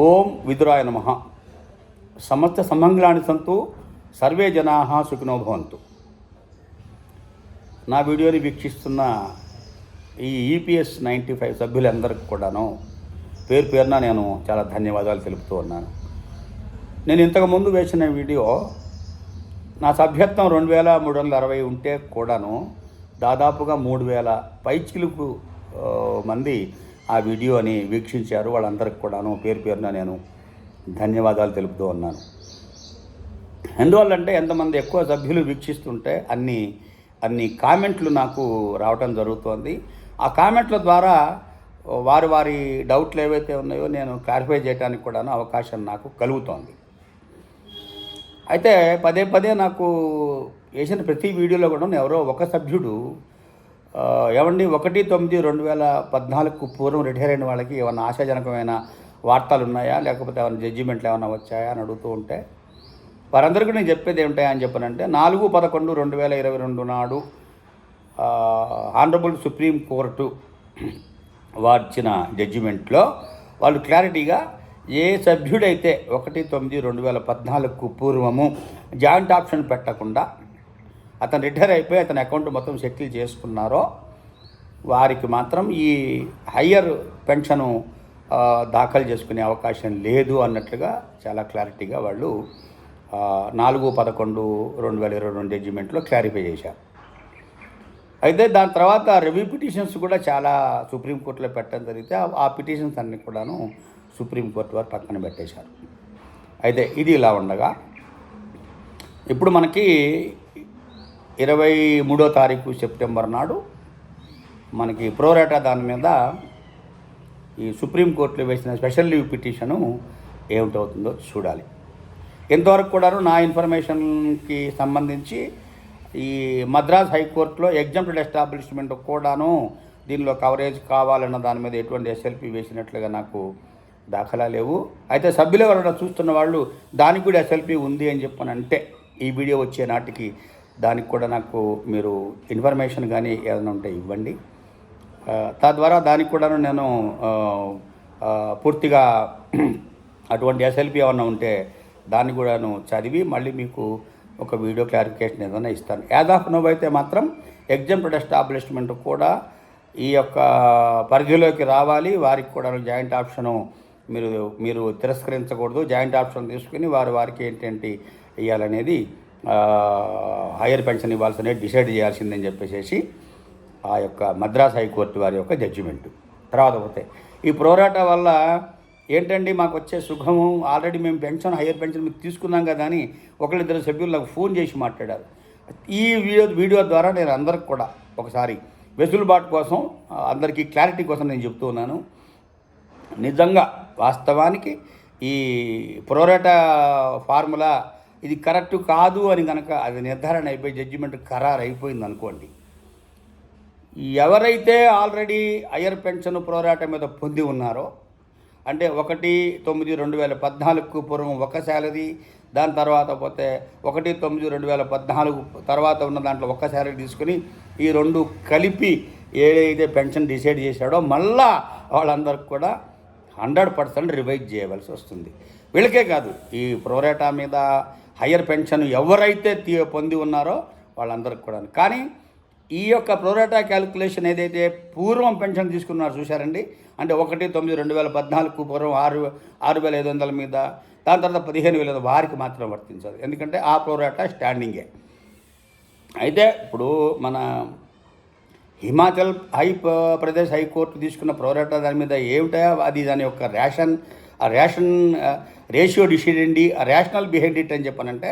ఓం విదురాయ నమః. సమస్త సమంగళాని సంతు, సర్వే జనాః సుఖినో భవంతు. నా వీడియోని వీక్షిస్తున్న ఈ ఈపీఎస్ 95 సభ్యులందరికీ కూడాను పేరు పేరున నేను చాలా ధన్యవాదాలు తెలుపుతూ ఉన్నాను. నేను ఇంతకుముందు వేసిన వీడియో నా సభ్యత్వం 2360 ఉంటే కూడాను దాదాపుగా 3000 పైచిలుకు మంది ఆ వీడియోని వీక్షించారు. వాళ్ళందరికీ కూడాను పేరు పేరున నేను ధన్యవాదాలు తెలుపుతూ ఉన్నాను. ఎందువల్లంటే ఎంతమంది ఎక్కువ సభ్యులు వీక్షిస్తుంటే అన్ని కామెంట్లు నాకు రావటం జరుగుతోంది. ఆ కామెంట్ల ద్వారా వారి డౌట్లు ఏవైతే ఉన్నాయో నేను క్లారిఫై చేయడానికి కూడాను అవకాశం నాకు కలుగుతోంది. అయితే పదే పదే నాకు వేసిన ప్రతి వీడియోలో కూడా ఎవరో ఒక సభ్యుడు ఏమండి 1/9/2014 పూర్వం రిటైర్ అయిన వాళ్ళకి ఏమైనా ఆశాజనకమైన వార్తలు ఉన్నాయా, లేకపోతే ఏమైనా జడ్జిమెంట్లు ఏమైనా వచ్చాయా అని అడుగుతూ ఉంటే వారందరికీ నేను చెప్పేది ఏమిటాయని చెప్పనంటే 4/11/2022 నాడు ఆనరబుల్ సుప్రీం కోర్టు వార్చిన జడ్జిమెంట్లో వాళ్ళు క్లారిటీగా ఏ సభ్యుడైతే 1/9/2014 పూర్వము జాయింట్ ఆప్షన్ పెట్టకుండా అతను రిటైర్ అయిపోయి అతని అకౌంట్ మొత్తం సెటిల్ చేసుకున్నారో వారికి మాత్రం ఈ హయ్యర్ పెన్షను దాఖలు చేసుకునే అవకాశం లేదు అన్నట్లుగా చాలా క్లారిటీగా వాళ్ళు 4/11/2022 జడ్జిమెంట్లో క్లారిఫై చేశారు. అయితే దాని తర్వాత రివ్యూ పిటిషన్స్ కూడా చాలా సుప్రీంకోర్టులో పెట్టడం జరిగితే ఆ పిటిషన్స్ అన్నీ కూడాను సుప్రీంకోర్టు వారు పక్కన పెట్టేశారు. అయితే ఇది ఇలా ఉండగా ఇప్పుడు మనకి 23వ తారీఖు సెప్టెంబర్ నాడు మనకి ప్రోరాటా దాని మీద ఈ సుప్రీంకోర్టులో వేసిన స్పెషల్ లీవ్ పిటిషను ఏమిటవుతుందో చూడాలి. ఇంతవరకు కూడాను నా ఇన్ఫర్మేషన్కి సంబంధించి ఈ మద్రాస్ హైకోర్టులో ఎగ్జాంప్టెడ్ ఎస్టాబ్లిష్మెంట్ కూడాను దీనిలో కవరేజ్ కావాలన్న దాని మీద ఎటువంటి ఎస్ఎల్పి వేసినట్లుగా నాకు దాఖలా లేవు. అయితే సభ్యులు ఎవరైనా చూస్తున్న వాళ్ళు దానికి కూడా ఎస్ఎల్పి ఉంది అని చెప్పనంటే ఈ వీడియో వచ్చే నాటికి దానికి కూడా నాకు మీరు ఇన్ఫర్మేషన్ కానీ ఏదైనా ఉంటే ఇవ్వండి. తద్వారా దానికి కూడాను నేను పూర్తిగా అటువంటి ఎస్ఎల్పి ఏమన్నా ఉంటే దాన్ని కూడాను చదివి మళ్ళీ మీకు ఒక వీడియో క్లారిఫికేషన్ ఏదైనా ఇస్తాను. యాజ్ ఆఫ్ నో అయితే మాత్రం ఎగ్జాంప్టెడ్ ఎస్టాబ్లిష్మెంట్ కూడా ఈ యొక్క పరిధిలోకి రావాలి. వారికి కూడా జాయింట్ ఆప్షను మీరు తిరస్కరించకూడదు. జాయింట్ ఆప్షన్ తీసుకుని వారికి ఏంటంటే ఇవ్వాలనేది హయ్యర్ పెన్షన్ ఇవ్వాల్సిన డిసైడ్ చేయాల్సిందని చెప్పేసి ఆ యొక్క మద్రాస్ హైకోర్టు వారి యొక్క జడ్జిమెంటు. తర్వాత పోతే ఈ ప్రోరాటా వల్ల ఏంటండి మాకు వచ్చే సుఖము, ఆల్రెడీ మేము హయ్యర్ పెన్షన్ మీకు తీసుకున్నాం కదా అని ఒకళ్ళిద్దరు సభ్యులు నాకు ఫోన్ చేసి మాట్లాడారు. ఈ వీడియో ద్వారా నేను అందరికి కూడా ఒకసారి వెసులుబాటు కోసం అందరికీ క్లారిటీ కోసం నేను చెప్తూ ఉన్నాను. నిజంగా వాస్తవానికి ఈ ప్రోరాటా ఫార్ములా ఇది కరెక్ట్ కాదు అని కనుక అది నిర్ధారణ అయిపోయి జడ్జిమెంట్ ఖరారు అయిపోయింది అనుకోండి, ఎవరైతే ఆల్రెడీ హయ్యర్ పెన్షన్ ప్రోరాటా మీద పొంది ఉన్నారో అంటే 1/9/2014 పూర్వం ఒక శాలరీ, దాని తర్వాత పోతే 1/9/2014 తర్వాత ఉన్న దాంట్లో ఒక శాలరీ తీసుకుని ఈ రెండు కలిపి ఏదైతే పెన్షన్ డిసైడ్ చేశాడో మళ్ళా వాళ్ళందరికీ కూడా 100% రివైజ్ చేయవలసి వస్తుంది. వీళ్ళకే కాదు, ఈ ప్రోరాటా మీద హయ్యర్ పెన్షన్ ఎవరైతే పొంది ఉన్నారో వాళ్ళందరికీ కూడా. కానీ ఈ యొక్క ప్రోరాటా క్యాలిక్యులేషన్ ఏదైతే పూర్వం పెన్షన్ తీసుకున్నారో చూశారండి, అంటే 1/9/2014 పూర్వం 6,500 మీద, దాని తర్వాత 15,000 వారికి మాత్రం వర్తించదు. ఎందుకంటే ఆ ప్రోరాటా స్టాండింగే. అయితే ఇప్పుడు మన హిమాచల్ ప్రదేశ్ హైకోర్టు తీసుకున్న ప్రోరాటా దాని మీద ఏమిటా అది దాని యొక్క ration ratio decidendi rational behind it అని చెప్పనంటే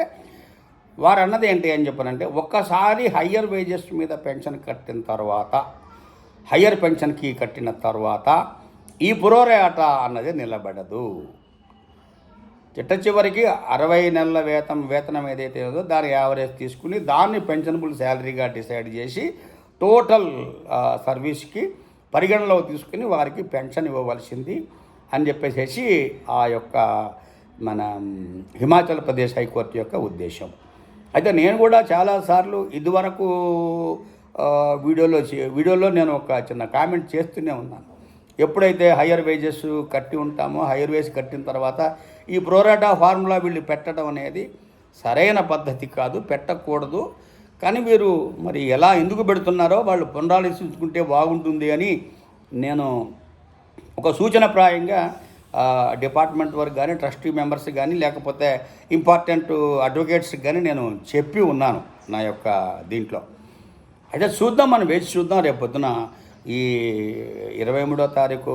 వారు అన్నది ఏంటి అని చెప్పనంటే ఒక్కసారి హయ్యర్ వేజెస్ మీద పెన్షన్ కట్టిన తర్వాత హయ్యర్ పెన్షన్కి కట్టిన తర్వాత ఈ ప్రోరాటా అన్నది నిలబడదు. చివరికి 60 నెలల వేతనం ఏదైతే ఉందో దాని యావరేజ్ తీసుకుని దాన్ని పెన్షనబుల్ శాలరీగా డిసైడ్ చేసి టోటల్ సర్వీస్కి పరిగణలో తీసుకుని వారికి పెన్షన్ ఇవ్వవలసింది అని చెప్పేసి ఆ యొక్క మన హిమాచల్ ప్రదేశ్ హైకోర్టు యొక్క ఉద్దేశం. అయితే నేను కూడా చాలాసార్లు ఇదివరకు వీడియోలో నేను ఒక చిన్న కామెంట్ చేస్తూనే ఉన్నాను. ఎప్పుడైతే హయ్యర్ వేజెస్ కట్టి ఉంటామో, హయ్యర్ వేజ్ కట్టిన తర్వాత ఈ ప్రోరాటా ఫార్ములా వీళ్ళు పెట్టడం అనేది సరైన పద్ధతి కాదు, పెట్టకూడదు. కానీ వీరు మరి ఎలా ఎందుకు పెడుతున్నారో వాళ్ళు పునరాలోచించుకుంటే బాగుంటుంది అని నేను ఒక సూచనప్రాయంగా డిపార్ట్మెంట్ వరకు కానీ, ట్రస్టీ మెంబర్స్ కానీ, లేకపోతే ఇంపార్టెంట్ అడ్వకేట్స్కి కానీ నేను చెప్పి ఉన్నాను నా యొక్క దీంట్లో. అయితే చూద్దాం, మనం వేచి చూద్దాం. రేపు పొద్దున ఈ 23వ తారీఖు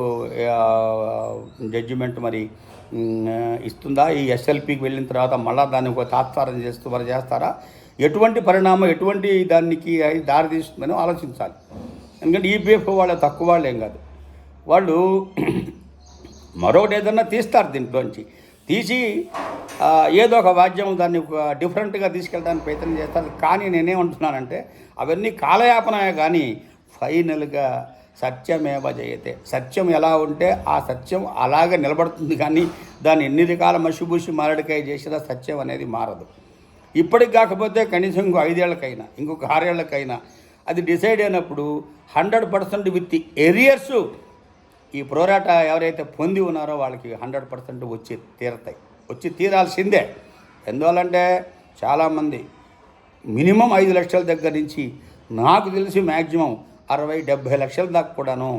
జడ్జిమెంట్ మరి ఇస్తుందా, ఈ ఎస్ఎల్పికి వెళ్ళిన తర్వాత మళ్ళీ దాన్ని ఒక తాత్సారం చేస్తూ మరి చేస్తారా, ఎటువంటి పరిణామం ఎటువంటి దానికి దారి తీస్తుందని ఆలోచించాలి. ఎందుకంటే ఈపీఎఫ్ వాళ్ళు తక్కువ వాళ్ళు ఏం కాదు, వాళ్ళు మరొకటి ఏదన్నా తీస్తారు, దీంట్లోంచి తీసి ఏదో ఒక వాద్యం దాన్ని డిఫరెంట్గా తీసుకెళ్ళడానికి ప్రయత్నం చేస్తారు. కానీ నేనేమంటున్నానంటే అవన్నీ కాలయాపనమే, కానీ ఫైనల్గా సత్యమేవ జయతే. సత్యం ఎలా ఉంటే ఆ సత్యం అలాగే నిలబడుతుంది, కానీ దాన్ని ఎన్ని రకాల మసిబూసి మారడికాయ చేసినా సత్యం అనేది మారదు. ఇప్పటికి కాకపోతే కనీసం ఇంకో 5 ఏళ్ళకైనా, ఇంకొక 6 ఏళ్ళకైనా అది డిసైడ్ అయినప్పుడు 100% విత్ ఎరియర్స్ ఈ ప్రోరాటా ఎవరైతే పొంది ఉన్నారో వాళ్ళకి 100% వచ్చి తీరాల్సిందే. ఎందువల్లంటే చాలామంది మినిమం 5 లక్షల దగ్గర నుంచి నాకు తెలిసి మ్యాక్సిమం 60-70 లక్షల దాకా కూడాను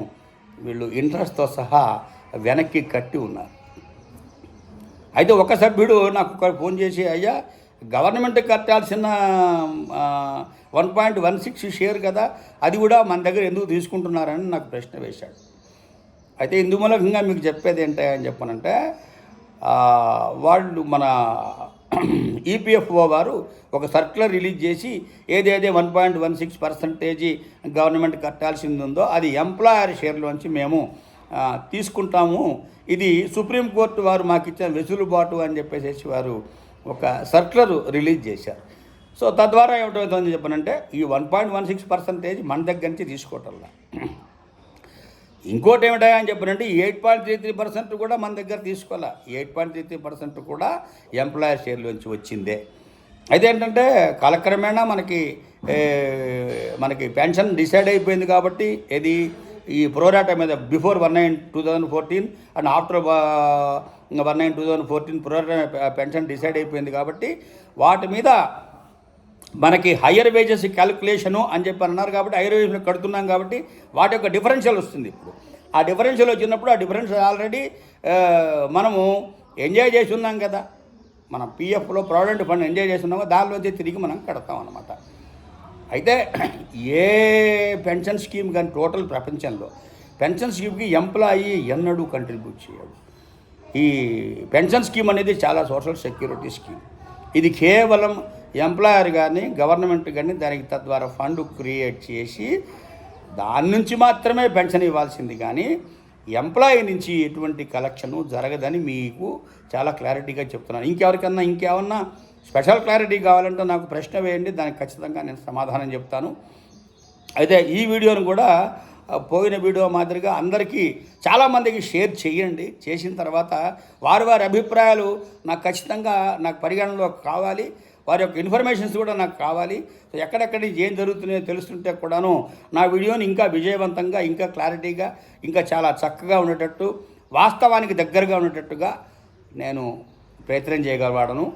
వీళ్ళు ఇంట్రెస్ట్తో సహా వెనక్కి కట్టి ఉన్నారు. అయితే ఒక సభ్యుడు నాకు ఫోన్ చేసి, అయ్యా గవర్నమెంట్ కట్టాల్సిన 1.16 షేర్ కదా, అది కూడా మన దగ్గర ఎందుకు తీసుకుంటున్నారని నాకు ప్రశ్న వేశాడు. అయితే ఇందుమూలకంగా మీకు చెప్పేది ఏంటని చెప్పనంటే, వాళ్ళు మన ఈపీఎఫ్ఓ వారు ఒక సర్క్యులర్ రిలీజ్ చేసి ఏదైతే 1.16% గవర్నమెంట్ కట్టాల్సింది ఉందో అది ఎంప్లాయర్ షేర్లోంచి మేము తీసుకుంటాము, ఇది సుప్రీంకోర్టు వారు మాకు ఇచ్చిన వెసులుబాటు అని చెప్పేసి వారు ఒక సర్క్యులర్ రిలీజ్ చేశారు. సో తద్వారా ఏమిటవుతుందని చెప్పనంటే ఈ 1.16% మన దగ్గర నుంచి తీసుకోవటంలా. ఇంకోటి ఏమిటా అని చెప్పనంటే 8.33% కూడా మన దగ్గర తీసుకోవాలా. 8.33% కూడా ఎంప్లాయర్ షేర్లోంచి వచ్చిందే. అయితే ఏంటంటే కాలక్రమేణా మనకి పెన్షన్ డిసైడ్ అయిపోయింది కాబట్టి ఇది ఈ ప్రోరాటా మీద before 1/9/2014 and after 1/9/2014 pro rata pension decide అయిపోయింది కాబట్టి వాటి మీద మనకి హయ్యర్ వేజెస్ క్యాలిక్యులేషను అని చెప్పి అన్నారు కాబట్టి హయ్యర్ వేజెస్ కడుతున్నాం కాబట్టి వాటి యొక్క డిఫరెన్షియల్ వస్తుంది. ఇప్పుడు ఆ డిఫరెన్షియల్ వచ్చినప్పుడు ఆ డిఫరెన్షియల్ ఆల్రెడీ మనము ఎంజాయ్ చేసి ఉన్నాం కదా, మనం పిఎఫ్లో ప్రావిడెంట్ ఫండ్ ఎంజాయ్ చేసి ఉన్నామో దానిలోంచి తిరిగి మనం కడతాం అన్నమాట. అయితే ఏ పెన్షన్ స్కీమ్ కానీ టోటల్ ప్రపంచంలో పెన్షన్ స్కీమ్కి ఎంప్లాయీ ఎన్నడూ కంట్రిబ్యూట్ చేయడు. ఈ పెన్షన్ స్కీమ్ అనేది చాలా సోషల్ సెక్యూరిటీ స్కీమ్. ఇది కేవలం ఎంప్లాయర్ కానీ గవర్నమెంట్ కానీ దానికి తద్వారా ఫండ్ క్రియేట్ చేసి దాని నుంచి మాత్రమే పెన్షన్ ఇవ్వాల్సింది, కానీ ఎంప్లాయీ నుంచి ఎటువంటి కలెక్షను జరగదని మీకు చాలా క్లారిటీగా చెప్తున్నాను. ఇంకేమన్నా స్పెషల్ క్లారిటీ కావాలంటే నాకు ప్రశ్న వేయండి, దానికి ఖచ్చితంగా నేను సమాధానం చెప్తాను. అయితే ఈ వీడియోను కూడా పోయిన వీడియో మాదిరిగా అందరికీ చాలామందికి షేర్ చేయండి. చేసిన తర్వాత వారి అభిప్రాయాలు నాకు ఖచ్చితంగా నాకు పరిగణనలో కావాలి, వారి యొక్క ఇన్ఫర్మేషన్స్ కూడా నాకు కావాలి. సో ఎక్కడెక్కడి ఏం జరుగుతున్నాయో తెలుస్తుంటే కూడాను నా వీడియోని ఇంకా విజయవంతంగా, ఇంకా క్లారిటీగా, ఇంకా చాలా చక్కగా ఉండేటట్టు, వాస్తవానికి దగ్గరగా ఉండేటట్టుగా నేను ప్రయత్నం చేయగలవాడను.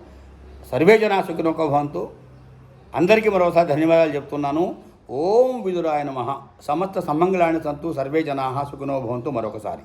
సర్వే జనా సుఖినో భవంతు. అందరికీ మరోసారి ధన్యవాదాలు చెప్తున్నాను. ఓం విదురాయ నమః. సమస్త సమ్మంగళాన్ని సంతు. సర్వే జనాః సుఖినో భవంతు. మరొకసారి